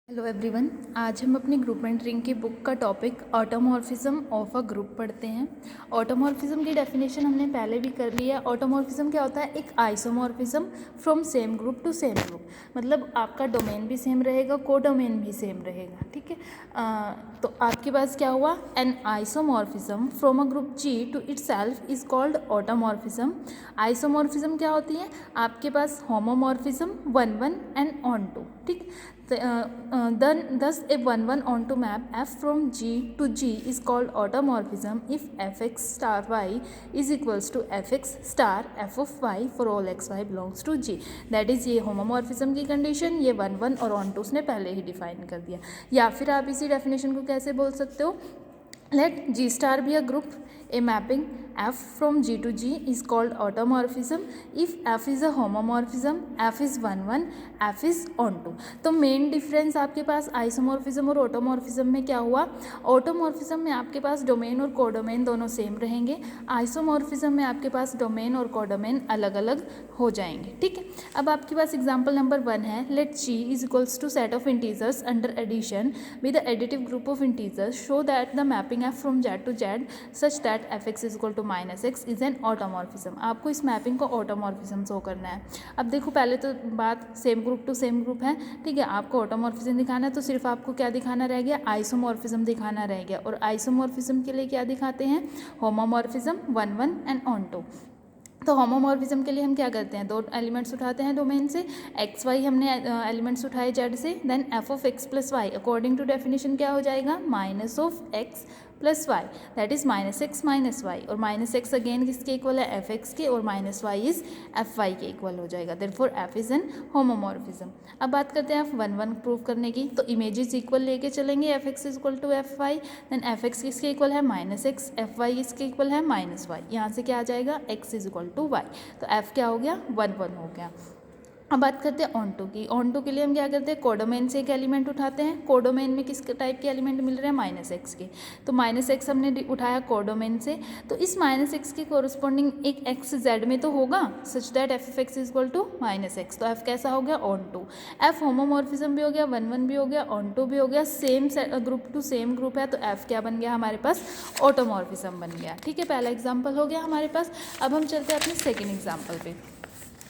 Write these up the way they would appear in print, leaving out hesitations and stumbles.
Hello everyone, आज हम अपनी ग्रुप मेंटरिंग की बुक का topic automorphism of a group पढ़ते हैं। ऑटोमॉर्फिज्म की डेफिनेशन हमने पहले भी कर ली है। ऑटोमॉर्फिज्म क्या होता है? एक isomorphism from same group to same group, मतलब आपका डोमेन भी सेम रहेगा, को डोमेन भी सेम रहेगा। ठीक है, तो आपके पास क्या हुआ? An isomorphism from a group G to itself is called automorphism. Isomorphism क्या होती है? आपके पास homomorphism one one and onto. ठीक, thus a 1 1 onto map f from G to G is called automorphism if fx star y is equals to fx star f of y for all x y belongs to G। That is ये homomorphism की condition, ये 1 1 और on to उसने पहले ही define कर दिया। या फिर आप इसी डेफिनेशन को कैसे बोल सकते हो? Let G star be a group, a mapping f from G to G is called automorphism if f is a homomorphism, f is 1 1, f is onto। तो मेन डिफरेंस आपके पास आइसोमॉर्फिज्म और ऑटोमॉर्फिज्म में क्या हुआ? ऑटोमॉर्फिज्म में आपके पास domain और codomain दोनों सेम रहेंगे, आइसोमॉर्फिज्म में आपके पास डोमेन और कोडोमेन अलग अलग हो जाएंगे। ठीक है, अब आपके पास एग्जाम्पल नंबर 1 है, let G is equals to set of integers under addition with the additive group of integers, show that the mapping f from Z to Z such that fx is equal to -x is an automorphism। आपको इस mapping को automorphism show करना है। अब देखो, पहले तो बात same group to same group है। ठीक है, आपको ऑटोमॉर्फिज्म दिखाना है तो सिर्फ आपको क्या दिखाना रह गया? आइसोमॉर्फिज्म दिखाना रह गया। और आइसोमॉर्फिज्म के लिए क्या दिखाते हैं? Homomorphism 1 1 and onto. तो होमोमॉर्फिज्म के लिए हम क्या करते हैं? दो एलिमेंट्स उठाते हैं डोमेन से, एक्स वाई हमने एलिमेंट्स उठाए जेड से, then f of x plus y according to definition क्या हो जाएगा? Minus of x plus y, that is minus x minus y. और माइनस एक्स अगेन किसके इक्वल है? एफ एक्स के, और minus y is f y के equal हो जाएगा। Therefore f is an homomorphism. अब बात करते हैं एफ 1 1 प्रूव करने की, तो इमेजेस इक्वल लेके चलेंगे, f x is equal to F y, then f x किसके इक्वल है? माइनस एक्स, एफ वाई इसके इक्वल है माइनस वाई। यहाँ से क्या आ जाएगा? X is equal to y, तो एफ क्या हो गया? 1 1 हो गया। अब बात करते हैं ऑन टू की। ऑन टू के लिए हम क्या करते हैं? कोडोमेन से एक एलिमेंट उठाते हैं। कोडोमेन में किस टाइप के एलिमेंट मिल रहे हैं? माइनस एक्स के, तो माइनस एक्स हमने उठाया कोडोमेन से, तो इस माइनस एक्स के कोरस्पॉन्डिंग एक एक्स जेड में तो होगा, such that f f x is equal to minus x. तो एफ कैसा हो गया? On to. एफ होमोमॉर्फिज्म भी हो गया, 1 1 भी हो गया, ऑन टू भी हो गया, same group to same group है, तो एफ क्या बन गया हमारे पास? ऑटोमॉर्फिज्म बन गया। ठीक है, पहला एग्जाम्पल हो गया हमारे पास। अब हम चलते हैं अपने सेकेंड एग्जाम्पल पे।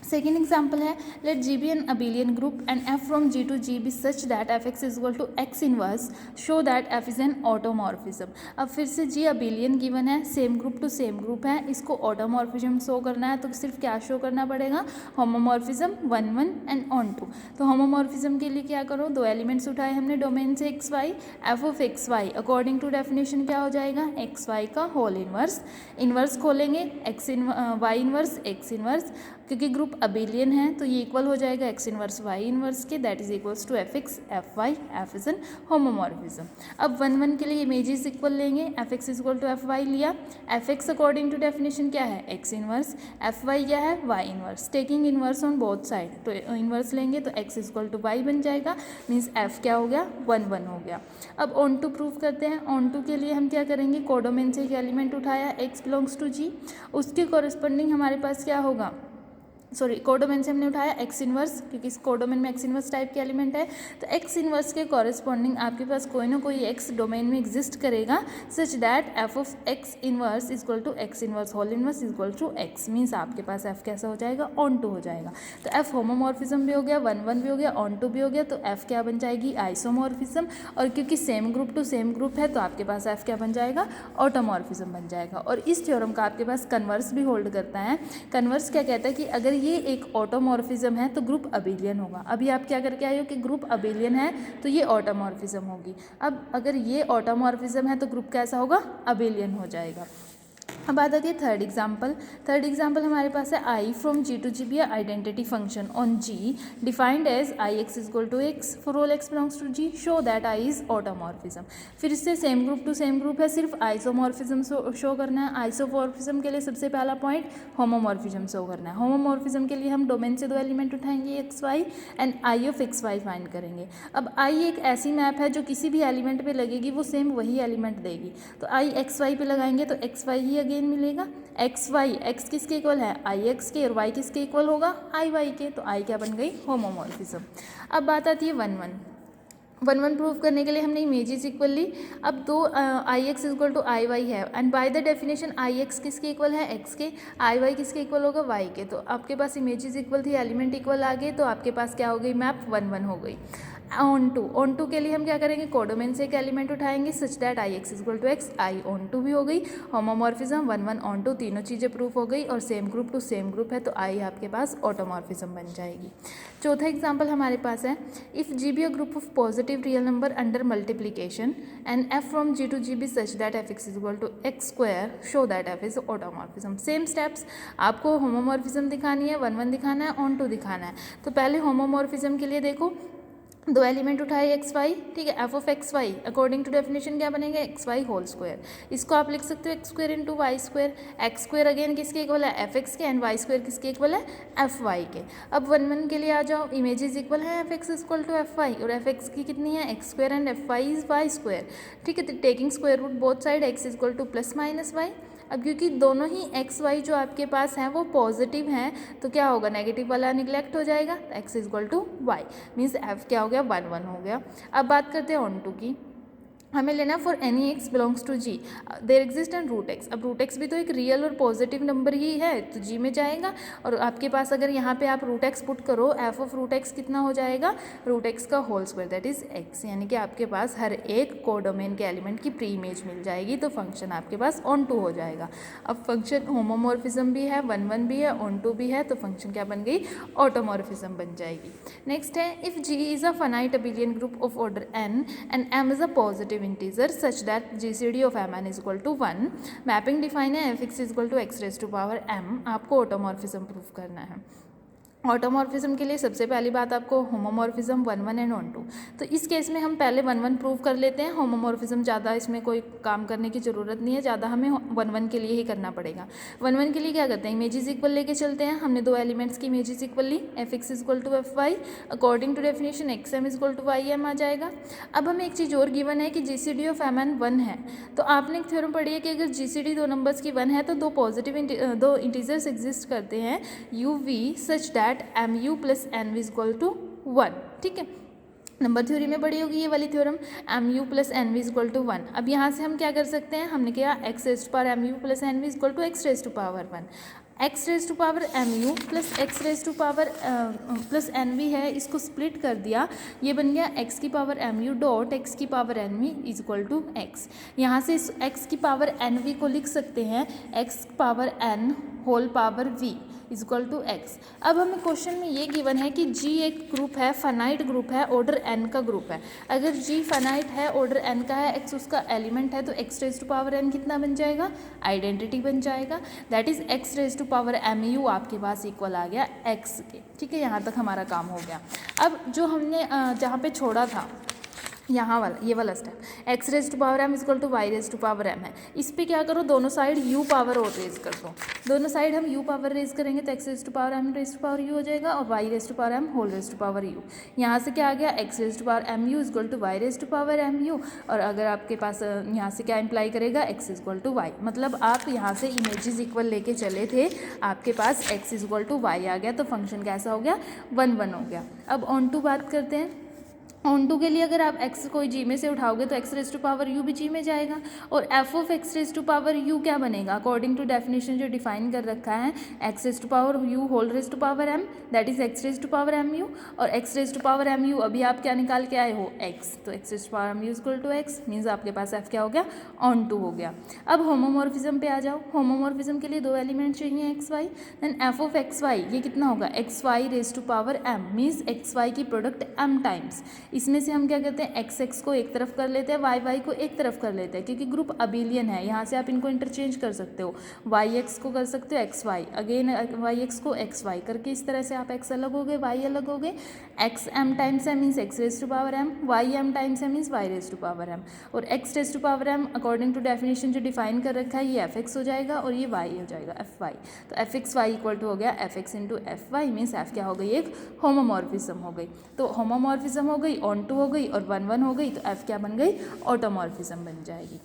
सेकेंड एग्जाम्पल है, let G be an abelian group and f from G to G be such that f x is equal to x inverse, show that f is an automorphism. अब फिर से G abelian given है, same group to same group है, इसको automorphism show करना है, तो सिर्फ क्या शो करना पड़ेगा? Homomorphism 1 1 and onto. तो होमोमॉर्फिज्म के लिए क्या करो? दो एलिमेंट्स उठाए हमने डोमेन से x y, f of x y according to definition क्या हो जाएगा? एक्स वाई का होल इनवर्स। इनवर्स खोलेंगे, x in y inverse x inverse, क्योंकि ग्रुप अबिलियन है तो ये इक्वल हो जाएगा एक्स इनवर्स वाई इनवर्स के, that is equals to f x f y, f is an homomorphism. अब 1 1 के लिए इमेजेस इक्वल लेंगे, f x is equal to F Y लिया, f x according to definition क्या है? एक्स इनवर्स, एफ वाई क्या है? Y inverse. Taking inverse on both side, तो इनवर्स लेंगे तो x is equal to y बन जाएगा, मीन्स एफ क्या हो गया? 1 1 हो गया। अब ऑन टू प्रूव करते हैं। ऑन टू के लिए हम क्या करेंगे? कोडोमेन से एक एलिमेंट उठाया, एक्स बिलोंग्स टू जी, उसके कॉरेस्पॉन्डिंग हमारे पास क्या होगा? सॉरी, कोडोमेन से हमने उठाया एक्स इनवर्स, क्योंकि इस कोडोमेन में एक्स इनवर्स टाइप के एलिमेंट है, तो एक्स इनवर्स के कॉरेस्पॉन्डिंग आपके पास कोई ना कोई एक्स डोमेन में एग्जिस्ट करेगा, such that f of x inverse is equal to x inverse whole inverse is equal to x, means आपके पास एफ कैसा हो जाएगा? ऑन टू हो जाएगा। तो एफ होमोमॉर्फिज्म भी हो गया, 1 1 भी हो गया, ऑन टू भी हो गया, तो एफ क्या बन जाएगी? आइसोमॉर्फिज्म। और क्योंकि same group to same group है तो आपके पास एफ क्या बन जाएगा? ऑटोमॉर्फिज्म बन जाएगा। और इस थ्योरम का आपके पास कन्वर्स भी होल्ड करता है। कन्वर्स क्या कहता है कि अगर ये एक ऑटोमॉर्फिज्म है तो ग्रुप अबिलियन होगा। अभी आप क्या करके आए हो कि ग्रुप अबिलियन है तो ये ऑटोमॉर्फिज्म होगी। अब अगर ये ऑटोमॉर्फिज्म है तो ग्रुप कैसा होगा? अबिलियन हो जाएगा। अब बात आती है थर्ड एग्जाम्पल। थर्ड एग्जाम्पल हमारे पास है I from G to G be identity function on G defined as I X is equal to X for all X belongs to G, show that I is automorphism. फिर से same group to same group है, सिर्फ isomorphism show करना है। Isomorphism के लिए सबसे पहला पॉइंट होमोमॉर्फिज्म शो करना है। होमोमॉर्फिज्म के लिए हम डोमेन से दो एलिमेंट उठाएंगे x y and I of x y find करेंगे। अब आई एक ऐसी मैप है जो किसी भी एलिमेंट पे लगेगी वो सेम वही एलिमेंट देगी, तो आई एक्स वाई पे लगाएंगे तो एक्स वाई ही अगेन मिलेगा। एक्स वाई, एक्स किसके इक्वल है? आई एक्स के, और वाई किसके इक्वल होगा? आई वाई के, तो आई क्या बन गई? होमोमॉर्फिज्म। अब बात आती है 1 1। वन वन प्रूव करने के लिए हमने इमेजेस इक्वल ली। अब दो I x equal to I Y है and by the definition I X किसके इक्वल है, एक्स के, आई वाई किसके इक्वल होगा, वाई के। तो आपके पास इमेजेस इक्वल थी, एलिमेंट इक्वल आ गए, तो आपके पास क्या हो गई, मैप वन वन हो गई। ऑन टू के लिए हम क्या करेंगे, कोडोमेन से एक एलिमेंट उठाएंगे such that I x equal to x, I onto भी हो गई, homomorphism one one onto, तीनों चीज़ें प्रूफ हो गई, और same group to same group है तो आई आपके पास ऑटोमॉर्फिज्म बन जाएगी। चौथा एग्जाम्पल हमारे पास है, if G be a group of positive real number under multiplication and f from G to G be such that f x equal to x square, show that f is automorphism. Same steps, आपको homomorphism दिखानी है, one one दिखाना है, on to दिखाना है। तो पहले homomorphism के लिए देखो, दो एलिमेंट उठाए एक्स वाई, ठीक है, f of x y according to definition क्या बनेगा, एक्स वाई होल स्क्वायर। इसको आप लिख सकते हो x square into y square. X square again किसके इक्वल है, एफ एक्स के, एंड वाई स्क्वायर किसके इक्वल है, एफ वाई के। अब वन वन के लिए आ जाओ, इमेजेस इक्वल है, f x equal to F y, और एफ एक्स की कितनी है, x square, and f y is y square, ठीक है। Taking square root both side, x equal to plus minus Y. अब क्योंकि दोनों ही एक्स वाई जो आपके पास हैं वो पॉजिटिव हैं, तो क्या होगा, नेगेटिव वाला निगलेक्ट हो जाएगा, x is equal to y, means f क्या हो गया, वन वन हो गया। अब बात करते हैं ऑन टू की, हमें लेना for any x belongs to G there exist and root x. अब रूट एक्स भी तो एक रियल और पॉजिटिव नंबर ही है, तो जी में जाएगा, और आपके पास अगर यहाँ पे आप रूट एक्स पुट करो, एफ ऑफ रूट एक्स कितना हो जाएगा, रूट एक्स का whole square that is x, यानी कि आपके पास हर एक कोडोमेन के एलिमेंट की प्री इमेज मिल जाएगी, तो फंक्शन आपके पास ऑन टू हो जाएगा। अब फंक्शन होमोमॉर्फिज्म भी है, वन वन भी है, ऑन टू भी है, तो फंक्शन क्या बन गई, ऑटोमॉर्फिज्म बन जाएगी। नेक्स्ट है, if G is a finite abelian group of order n and m is a positive integer such that GCD of Mn is equal to 1, mapping define है fx is equal to x raised to power m, आपको automorphism proof करना है। Automorphism के लिए सबसे पहली बात आपको homomorphism one one and onto, तो इस केस में हम पहले वन वन प्रूव कर लेते हैं, होमोमॉर्फिज्म ज़्यादा इसमें कोई काम करने की ज़रूरत नहीं है, ज़्यादा हमें वन वन के लिए ही करना पड़ेगा। वन वन के लिए क्या करते हैं, इमेजेस इक्वल लेके चलते हैं, हमने दो एलिमेंट्स की इमेजेस इक्वल ली, F x is equal to F Y, according to definition X M is equal to Y M आ जाएगा। अब हमें एक चीज़ और गिवन है कि G C D of M N one है, तो आपने एक थ्योरम पढ़ी है कि अगर जी सी डी दो नंबर्स की वन है तो दो पॉजिटिव दो इंटीजर्स एग्जिस्ट करते हैं U V such that M u plus n we is equal to one, ठीक है। नंबर थ्योरी में पढ़ी होगी ये वाली theorem, m u plus n we is equal to one. अब यहाँ से हम क्या कर सकते हैं, हमने किया x raise to power M u plus n we is equal to x raise to power one, x raise to power M u plus x raise to power plus n v है, इसको split कर दिया, ये बन गया X की power M U dot X की power N we is equal to X. यहाँ से इस एक्स की पावर एन वी को लिख सकते हैं x power n whole power v is equal to x. अब हमें क्वेश्चन में ये गिवन है कि जी एक ग्रुप है, फाइनाइट ग्रुप है, ऑर्डर एन का ग्रुप है। अगर जी फाइनाइट है, ऑर्डर एन का है, एक्स उसका एलिमेंट है, तो x raise to power n कितना बन जाएगा, आइडेंटिटी बन जाएगा, that is x raise to power M u आपके पास इक्वल आ गया एक्स के, ठीक है। यहाँ तक हमारा काम हो गया। अब जो हमने जहाँ पे छोड़ा था यहाँ वाला, ये वाला step, x raise to power m is equal to y raise to power m है, इस पर क्या करो, दोनों साइड यू पावर और रेज कर दो, दोनों साइड हम यू पावर रेज करेंगे तो x raise to power m raise to power u हो जाएगा, और y raise to power m whole raise to power u. यहाँ से क्या आ गया, x raise to power M u is equal to y raise to power M you, और अगर आपके पास यहाँ से क्या इंप्लाई करेगा, x is equal to y, मतलब आप यहाँ से इमेजेस इक्वल लेके चले थे, आपके पास X is equal to Y आ गया, तो फंक्शन कैसा हो गया, वन वन हो गया। अब ऑन टू बात करते हैं, ऑन टू के लिए अगर आप एक्स कोई जी में से उठाओगे तो x raise to power U भी जी में जाएगा, और F of X raise to power U क्या बनेगा, अकॉर्डिंग टू डेफिनेशन जो डिफाइन कर रखा है, X raise to power U whole raise to power M that is x raise to power M you, और X raise to power M U अभी आप क्या निकाल के आए हो, एक्स, तो x raise to power M you equal to x, means आपके पास एफ क्या हो गया, ऑन टू हो गया। अब होमोमॉर्फिज्म पे आ जाओ, होमोमॉर्फिज्म के लिए दो एलिमेंट चाहिए x y, then f of x y ये कितना होगा, x y raise to power m, means x y की प्रोडक्ट एम टाइम्स, इसमें से हम क्या करते हैं, एक्स एक्स को एक तरफ कर लेते हैं, वाई वाई को एक तरफ कर लेते हैं, क्योंकि ग्रुप अबिलियन है, यहाँ से आप इनको इंटरचेंज कर सकते हो, वाई एक्स को कर सकते हो x y, again y x को एक्स वाई करके, इस तरह से आप एक्स अलग हो गए, वाई अलग हो गए, X M times M means X raise to power M, Y M times M means Y raise to power M, और X raise to power M according to definition जो डिफाइन कर रखा है, ये एफ एक्स हो जाएगा और ये वाई हो जाएगा एफ वाई, तो f x y equal to हो गया f x into f y, means f क्या हो गई, एक होमोमॉर्फिज्म हो गई, तो होमोमॉर्फिज्म हो गई, ऑन टू हो गई, और वन वन हो गई, तो एफ क्या बन गई, ऑटोमॉर्फिज्म बन जाएगी।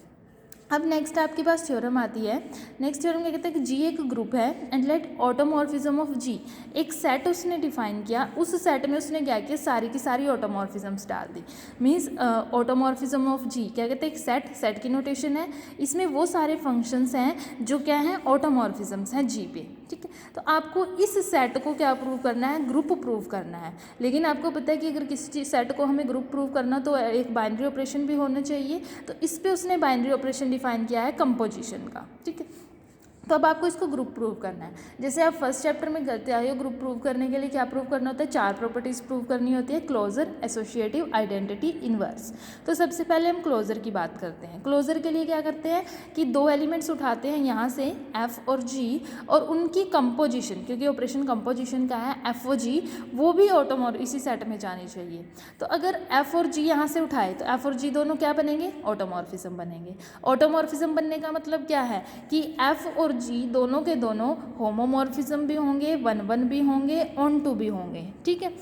अब नेक्स्ट आपके पास थ्योरम आती है। नेक्स्ट थ्योरम क्या कहते हैं कि जी एक ग्रुप है एंड लेट ऑटोमॉर्फिज्म ऑफ जी, एक सेट उसने डिफाइन किया, उस सेट में उसने क्या किया, सारी की सारी ऑटोमॉर्फिज्म्स डाल दी। मीन्स ऑटोमॉर्फिज्म ऑफ जी क्या कहते हैं, एक सेट की नोटेशन है, इसमें वो सारे फंक्शंस हैं जो क्या हैं, ऑटोमॉर्फिज्म्स हैं जी पे। ठीक है, तो आपको इस सेट को क्या प्रूव करना है, ग्रुप प्रूव करना है। लेकिन आपको पता है कि अगर किसी सेट को हमें ग्रुप प्रूव करना तो एक बाइनरी ऑपरेशन भी होना चाहिए, तो इस पे उसने बाइनरी ऑपरेशन डिफाइन किया है कंपोजिशन का। ठीक है, तो अब आपको इसको ग्रुप प्रूव करना है। जैसे आप फर्स्ट चैप्टर में करते आए हो, ग्रुप प्रूव करने के लिए क्या प्रूव करना होता है, 4 प्रॉपर्टीज प्रूव करनी होती है, क्लोजर, एसोसिएटिव, आइडेंटिटी, इनवर्स। तो सबसे पहले हम क्लोजर की बात करते हैं। क्लोजर के लिए क्या करते हैं कि 2 एलिमेंट्स उठाते हैं यहाँ से एफ और जी, और उनकी कंपोजिशन, क्योंकि ऑपरेशन कंपोजिशन का है, एफ और जी वो भी इसी सेट में जानी चाहिए। तो अगर एफ और जी यहाँ से उठाए तो एफ और जी दोनों क्या बनेंगे, ऑटोमॉर्फिज्म बनेंगे। ऑटोमॉर्फिज्म बनने का मतलब क्या है कि एफ और जी दोनों के दोनों होमोमॉर्फिज्म भी होंगे, 1-1 भी होंगे, ऑन-टू भी होंगे। ठीक है,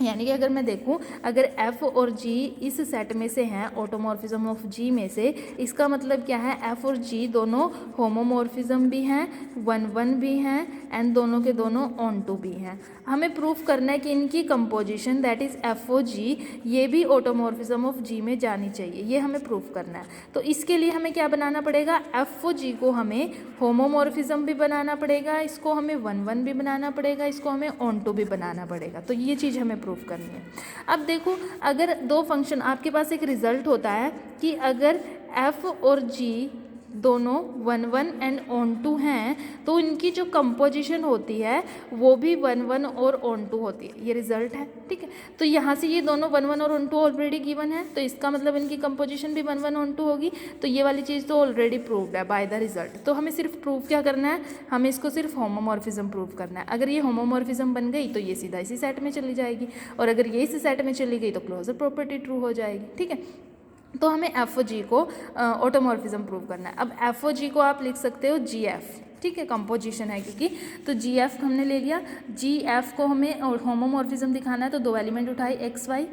यानी कि अगर मैं देखूं, अगर f और g इस सेट में से हैं, ऑटोमॉर्फिज्म ऑफ g में से, इसका मतलब क्या है, f और g दोनों होमोमॉर्फिज्म भी हैं, 1-1 भी हैं, एंड दोनों के दोनों ऑन-टू भी हैं। हमें प्रूफ करना है कि इनकी कंपोजिशन दैट इज़ f और g ये भी ऑटोमॉर्फिज्म ऑफ g में जानी चाहिए, ये हमें प्रूफ करना है। तो इसके लिए हमें क्या बनाना पड़ेगा, f और g को हमें होमोमॉर्फिज्म भी बनाना पड़ेगा, इसको हमें 1-1 भी बनाना पड़ेगा, इसको हमें ऑन-टू भी बनाना पड़ेगा। तो ये चीज़ हमें प्रूफ करनी है। अब देखो, अगर 2 फंक्शन, आपके पास एक रिजल्ट होता है कि अगर f और g दोनों 1-1 एंड ऑन-टू हैं, तो इनकी जो कंपोजिशन होती है वो भी 1-1 और ऑन-टू होती है। ये रिजल्ट है। ठीक है, तो यहाँ से ये दोनों 1-1 और ऑन-टू ऑलरेडी गिवन है, तो इसका मतलब इनकी कंपोजिशन भी 1-1 ऑन-टू होगी। तो ये वाली चीज़ तो ऑलरेडी प्रूव्ड है बाय द रिजल्ट। तो हमें सिर्फ प्रूव क्या करना है, हमें इसको सिर्फ होमोमॉर्फिज्म प्रूव करना है। अगर ये होमोमॉर्फिज्म बन गई तो ये सीधा इसी सेट में चली जाएगी, और अगर ये इसी सेट में चली गई तो क्लोजर प्रॉपर्टी ट्रू हो जाएगी। ठीक है, तो हमें एफ ओ जी को ऑटोमॉर्फिज्म प्रूव करना है। अब एफ ओ जी को आप लिख सकते हो जी एफ। ठीक है, कंपोजिशन है क्योंकि, तो जी एफ हमने ले लिया। जी एफ को हमें होमोमॉर्फिज्म दिखाना है, तो 2 एलिमेंट उठाए X Y,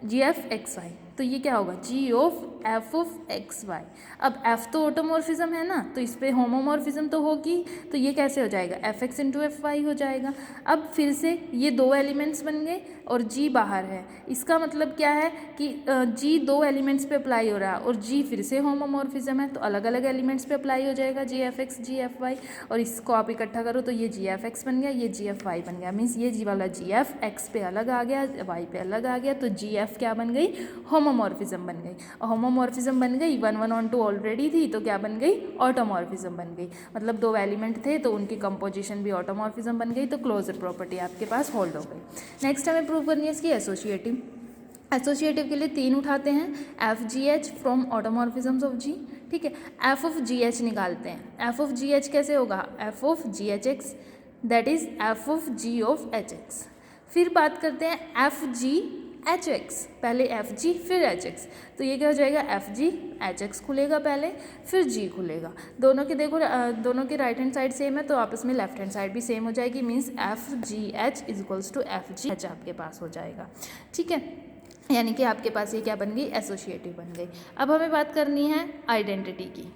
G F x Y, तो ये क्या होगा, G of F of x Y. अब एफ तो ऑटोमॉर्फिज्म है ना, तो इस पर होमोमॉर्फिज्म तो होगी, तो ये कैसे हो जाएगा, f x into f y हो जाएगा। अब फिर से ये 2 एलिमेंट्स बन गए और जी बाहर है, इसका मतलब क्या है कि जी 2 एलिमेंट्स पे अप्लाई हो रहा है, और जी फिर से होमोमॉर्फिज्म है, तो अलग अलग एलिमेंट्स पे अप्लाई हो जाएगा जी एफ एक्स जी एफ वाई, और इसको आप इकट्ठा करो तो ये जी एफ एक्स बन गया, ये जी एफ वाई बन गया। मीन्स ये जी वाला जी एफ एक्स पे अलग आ गया, वाई पे अलग आ गया, तो जी एफ क्या बन गई, होमोमॉर्फिज्म बन गई। और होमोमॉर्फिज्म बन गई, 1-1 ऑन-टू ऑलरेडी थी, तो क्या बन गई, ऑटोमॉर्फिज्म बन गई। मतलब 2 एलिमेंट थे तो उनकी कंपोजिशन भी ऑटोमॉर्फिज्म बन गई, तो क्लोजर प्रॉपर्टी आपके पास होल्ड हो गई। नेक्स्ट हमें प्रूव करनी है इसकी एसोसिएटिव। एसोसिएटिव के लिए 3 उठाते हैं, F G H from automorphisms of G. ठीक है, एफ ऑफ जी एच निकालते हैं। एफ ऑफ जी एच कैसे होगा, f of g h x that is f of g of h x. फिर बात करते हैं एफ जी एच एक्स, पहले एफ जी फिर एच एक्स, तो ये क्या हो जाएगा, एफ जी एच एक्स खुलेगा पहले, फिर जी खुलेगा। दोनों के देखो, दोनों के राइट हैंड साइड सेम है, तो आपस में लेफ्ट हैंड साइड भी सेम हो जाएगी। Means f ji h is equals to f ji h आपके पास हो जाएगा। ठीक है, यानी कि आपके पास ये क्या बन गई, एसोसिएटिव बन गई। अब हमें बात करनी है आइडेंटिटी की।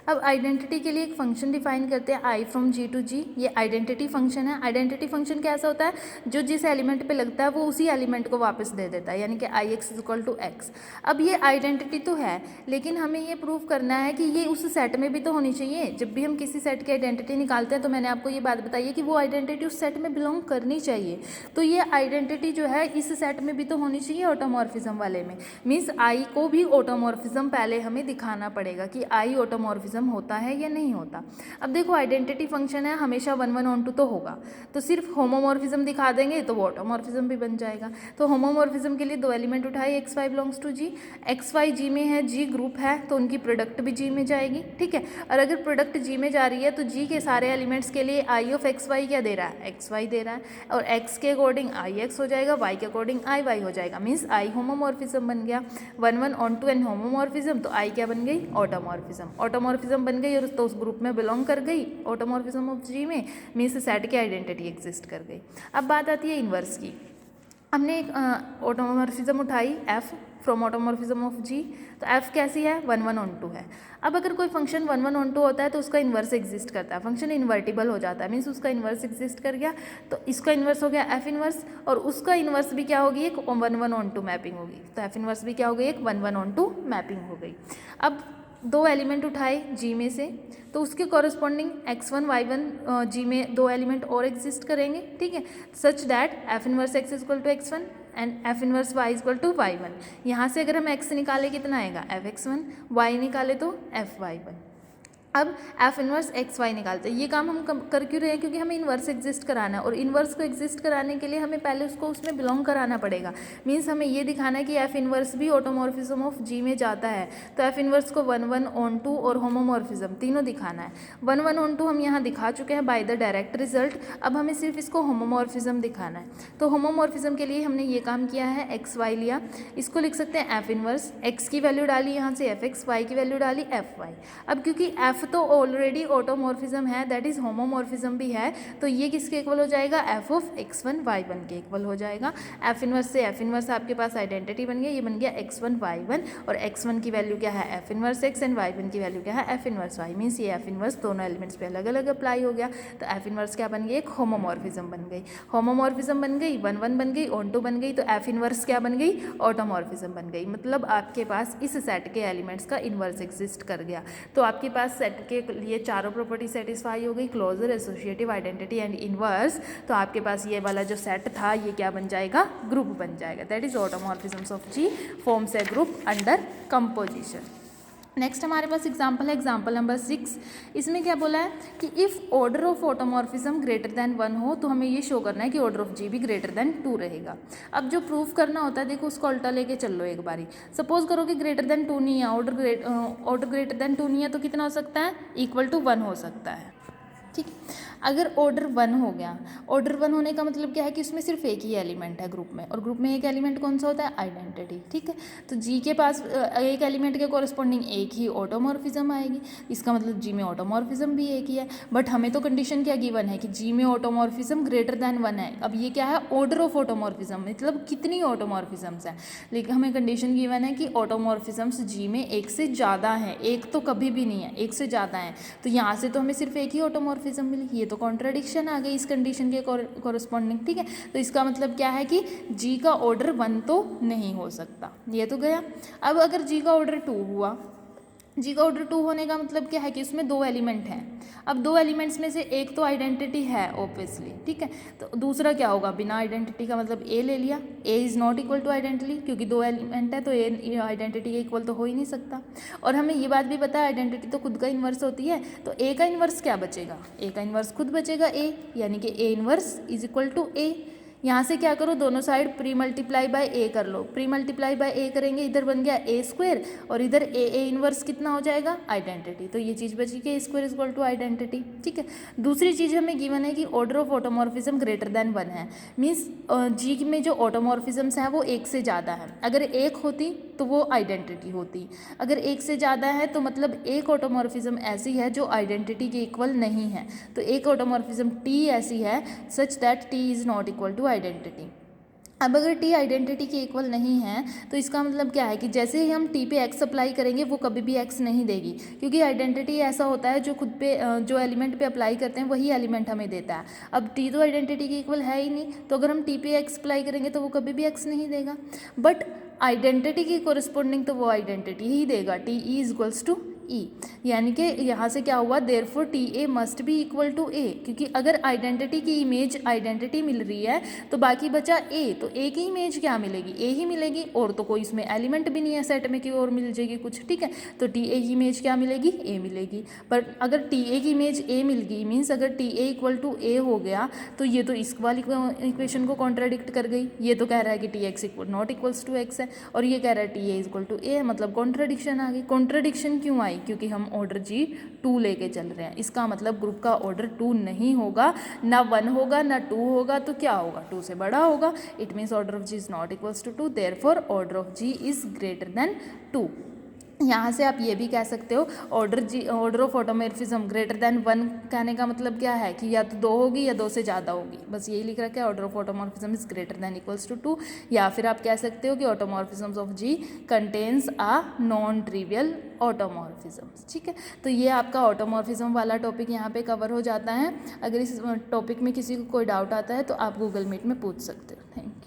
अब आइडेंटिटी के लिए एक फंक्शन डिफाइन करते हैं, आई फ्रॉम जी टू जी। ये आइडेंटिटी फंक्शन है। आइडेंटिटी फंक्शन कैसा होता है, जो जिस एलिमेंट पे लगता है वो उसी एलिमेंट को वापस दे देता है, यानी कि I X is equal to x. अब ये आइडेंटिटी तो है, लेकिन हमें ये प्रूव करना है कि ये उस सेट में भी तो होनी चाहिए। जब भी हम किसी सेट की आइडेंटिटी निकालते हैं तो मैंने आपको ये बात बताई है कि वो आइडेंटिटी उस सेट में बिलोंग करनी चाहिए। तो ये आइडेंटिटी जो है इस सेट में भी तो होनी चाहिए, ऑटोमॉर्फिज्म वाले में। मीन्स आई को भी ऑटोमॉर्फिज्म पहले हमें दिखाना पड़ेगा कि आई ऑटोमॉर्फिज्म होता है या नहीं होता। अब देखो, आइडेंटिटी फंक्शन है, हमेशा 1-1 ऑन-टू तो होगा, तो सिर्फ होमोमॉर्फिज्म दिखा देंगे तो वो ऑटोमॉर्फिज्म भी बन जाएगा। तो होमोमॉर्फिज्म के लिए 2 एलिमेंट उठाए, X Y belongs to G. X Y G में है, जी ग्रुप है, तो उनकी प्रोडक्ट भी जी में जाएगी। ठीक है, और अगर प्रोडक्ट जी में जा रही है तो जी के सारे एलिमेंट्स के लिए आई ऑफ एक्स वाई क्या दे रहा है, एक्स वाई दे रहा है, और एक्स के अकॉर्डिंग आई एक्स हो जाएगा, वाई के अकॉर्डिंग आई वाई हो जाएगा। मीन्स आई होमोमॉर्फिज्म बन गया, 1-1 ऑन-टू एंड होमोमॉर्फिज्म, तो आई क्या बन गई, ऑटोमॉर्फिज्म। ऑटोमॉर्फिज्म बन गई और तो उस ग्रुप में बिलोंग कर गई, ऑटोमॉर्फिज्म ऑफ जी में, मीन्स सेट की आइडेंटिटी एग्जिस्ट कर गई। अब बात आती है इन्वर्स की। हमने एक ऑटोमॉर्फिज्म उठाई एफ फ्रॉम ऑटोमॉर्फिज्म ऑफ जी। तो एफ कैसी है, 1 1 ऑन 2 है। अब अगर कोई फंक्शन 1 1 ऑन 2 होता है तो उसका इन्वर्स एग्जिस्ट करता है, फंक्शन इन्वर्टिबल हो जाता है, मीन्स उसका इन्वर्स एग्जिस्ट कर गया, तो इसका इन्वर्स हो गया एफ इन्वर्स, और उसका इन्वर्स भी क्या होगी, एक 1 1 ऑन 2 मैपिंग होगी। तो एफ इन्वर्स भी क्या हो गई, एक 1 1 ऑन 2 मैपिंग हो गई। अब 2 एलिमेंट उठाए जी में से, तो उसके कॉरस्पॉन्डिंग x1 y1 जी में 2 एलिमेंट और एग्जिस्ट करेंगे, ठीक है, such that f inverse x equal to x1 and f inverse y equal to y1। यहाँ से अगर हम x निकाले कितना आएगा fx1, y निकाले तो fy1। अब एफ इनवर्स एक्स वाई निकालते हैं। ये काम हम कर क्यों रहे हैं, क्योंकि हमें इन्वर्स एग्जिस्ट कराना है, और इन्वर्स को एग्जिस्ट कराने के लिए हमें पहले उसको उसमें बिलोंग कराना पड़ेगा। मीन्स हमें ये दिखाना है कि एफ इनवर्स भी ऑटोमॉर्फिज्म ऑफ जी में जाता है, तो एफ इनवर्स को 1 1 ऑन 2 और होमोमॉर्फिज्म तीनों दिखाना है। 1 1 ऑन 2 हम यहाँ दिखा चुके हैं बाय द डायरेक्ट रिजल्ट, अब हमें सिर्फ इसको होमोमॉर्फिज्म दिखाना है। तो होमोमॉर्फिज्म के लिए हमने ये काम किया है, एक्स वाई लिया, इसको लिख सकते हैं एफ इनवर्स, एक्स की वैल्यू डाली यहाँ से एफ एक्स, वाई की वैल्यू डाली एफ वाई। अब क्योंकि एफ तो ऑलरेडी ऑटोमॉर्फिज्म है, दैट इज होमोमॉर्फिज्म भी है, तो ये किसके इक्वल हो जाएगा, एफ ऑफ x1 y1 के इक्वल हो जाएगा। एफ इनवर्स से एफ इनवर्स आपके पास आइडेंटिटी बन गया, ये बन गया x1 y1, और x1 की वैल्यू क्या है F inverse x and y1 की वैल्यू क्या है एफ इनवर्स y, मीन्स ये एफ इनवर्स दोनों एलिमेंट्स पे अलग अलग अप्लाई हो गया। तो एफ इनवर्स क्या बन गई, एक होमोमॉर्फिज्म बन गई, होमोमॉर्फिज्म बन गई, 1 1 बन गई, ऑन 2 बन गई, तो एफ इनवर्स क्या बन गई, ऑटोमॉर्फिज्म बन गई। मतलब आपके पास इस सेट के एलिमेंट्स का इन्वर्स एग्जिस्ट कर गया। तो आपके पास सेट के लिए चारों प्रॉपर्टी सेटिस्फाई हो गई, closure, associative, identity and inverse. तो आपके पास ये वाला जो सेट था ये क्या बन जाएगा, ग्रुप बन जाएगा, that is automorphisms of G forms a group under composition. Next हमारे पास एग्जाम्पल है, एग्जाम्पल नंबर 6। इसमें क्या बोला है कि if order of automorphism greater than 1 हो, तो हमें ये शो करना है कि ऑर्डर ऑफ जी भी ग्रेटर देन 2 रहेगा। अब जो प्रूफ करना होता है, देखो उसको उल्टा लेके चल लो एक बारी। सपोज करो कि ग्रेटर देन 2 नहीं है, ऑर्डर ग्रेटर देन 2 नहीं है, तो कितना हो सकता है, इक्वल टू 1 हो सकता है, ठीक। अगर ऑर्डर 1 हो गया, ऑर्डर 1 होने का मतलब क्या है कि उसमें सिर्फ एक ही एलिमेंट है ग्रुप में, और ग्रुप में एक एलिमेंट कौन सा होता है, आइडेंटिटी, ठीक है। तो जी के पास एक एलिमेंट के कॉरस्पॉन्डिंग एक ही ऑटोमॉर्फिज्म आएगी, इसका मतलब जी में ऑटोमॉर्फिज्म भी एक ही है। बट हमें तो कंडीशन क्या गिवन है कि जी में ऑटोमॉर्फिज्म ग्रेटर देन 1 है। अब ये क्या है, ऑर्डर ऑफ ऑटोमॉर्फिज्म, मतलब कितनी ऑटोमॉर्फिज्म्स हैं, लेकिन हमें कंडीशन गिवन है कि ऑटोमॉर्फिज्म्स जी में एक से ज़्यादा है, एक तो कभी भी नहीं है, एक से ज़्यादा है। तो यहाँ से तो हमें सिर्फ एक ही ऑटोमॉर्फिज्म मिली, ये तो कॉन्ट्राडिक्शन आ गई इस कंडीशन के कॉरस्पॉन्डिंग, ठीक है। तो इसका मतलब क्या है कि जी का ऑर्डर 1 तो नहीं हो सकता, ये तो गया। अब अगर जी का ऑर्डर 2 हुआ, जी का ऑर्डर 2 होने का मतलब क्या है कि उसमें 2 एलिमेंट हैं। अब 2 एलिमेंट्स में से एक तो आइडेंटिटी है ऑब्वियसली, ठीक है, तो दूसरा क्या होगा, बिना आइडेंटिटी का मतलब ए ले लिया, a is not equal to identity, क्योंकि 2 एलिमेंट है तो ए आइडेंटिटी के इक्वल तो हो ही नहीं सकता। और हमें ये बात भी पता है आइडेंटिटी तो खुद का इन्वर्स होती है, तो ए का इन्वर्स क्या बचेगा, ए का इन्वर्स खुद बचेगा ए, यानी कि A inverse is equal to ए। यहाँ से क्या करो, दोनों साइड प्री मल्टीप्लाई बाय ए कर लो, प्री मल्टीप्लाई बाय ए करेंगे, इधर बन गया ए स्क्वायर, और इधर ए इनवर्स कितना हो जाएगा, आइडेंटिटी। तो ये चीज़ बची कि A square is equal to identity, ठीक है। दूसरी चीज़ हमें गिवन है कि order of automorphism greater than 1 है, मीन्स जी में जो ऑटोमॉर्फिज्म्स हैं वो एक से ज़्यादा है। अगर एक होती तो वो आइडेंटिटी होती, अगर एक से ज़्यादा है तो मतलब एक ऑटोमॉर्फिज्म ऐसी है जो आइडेंटिटी के इक्वल नहीं है। तो एक ऑटोमॉर्फिज्म टी ऐसी है such that t is not equal to identity. अब अगर टी आइडेंटिटी के इक्वल नहीं है तो इसका मतलब क्या है कि जैसे ही हम टी पे एक्स अप्लाई करेंगे वो कभी भी एक्स नहीं देगी, क्योंकि आइडेंटिटी ऐसा होता है जो खुद पे जो एलिमेंट पे अप्लाई करते हैं वही एलिमेंट हमें देता है। अब टी तो आइडेंटिटी के इक्वल है ही नहीं, तो अगर हम टी पे एक्स अप्लाई करेंगे तो वो कभी भी एक्स नहीं देगा। बट आइडेंटिटी की कोरिस्पोंडिंग तो वो आइडेंटिटी ही देगा, T E is equals to E, यानी कि यहाँ से क्या हुआ, therefore T A must be equal to A, क्योंकि अगर आइडेंटिटी की इमेज आइडेंटिटी मिल रही है तो बाकी बचा ए, तो ए की इमेज क्या मिलेगी, ए ही मिलेगी, और तो कोई इसमें एलिमेंट भी नहीं है सेट में कि और मिल जाएगी कुछ, ठीक है। तो टी ए की इमेज क्या मिलेगी, ए मिलेगी। पर अगर टी ए की इमेज ए मिल गई, मीन्स अगर टी ए इक्वल टू ए हो गया तो ये तो इस वाली इक्वेशन को कॉन्ट्राडिक्ट कर गई। ये तो कह रहा है कि t x equal not equals to x है, और ये कह रहा है t a equal to a, मतलब कॉन्ट्राडिक्शन आ गई। कॉन्ट्राडिक्शन क्यों आई, क्योंकि हम ऑर्डर जी 2 लेके चल रहे हैं, इसका मतलब ग्रुप का ऑर्डर 2 नहीं होगा, ना 1 होगा ना 2 होगा, तो क्या होगा, 2 से बड़ा होगा। It means order of g is not equals to 2, therefore order of g is greater than 2। यहाँ से आप ये भी कह सकते हो order of automorphism greater than 1 कहने का मतलब क्या है कि या तो 2 होगी या 2 से ज़्यादा होगी, बस यही लिख रखा है order of automorphism is greater than equals to 2। या फिर आप कह सकते हो कि automorphisms of G contains a non trivial automorphisms. ठीक है, तो ये आपका ऑटोमॉर्फिज्म वाला टॉपिक यहाँ पे कवर हो जाता है। अगर इस टॉपिक में किसी को कोई डाउट आता है तो आप गूगल मीट में पूछ सकते हो। Thank you.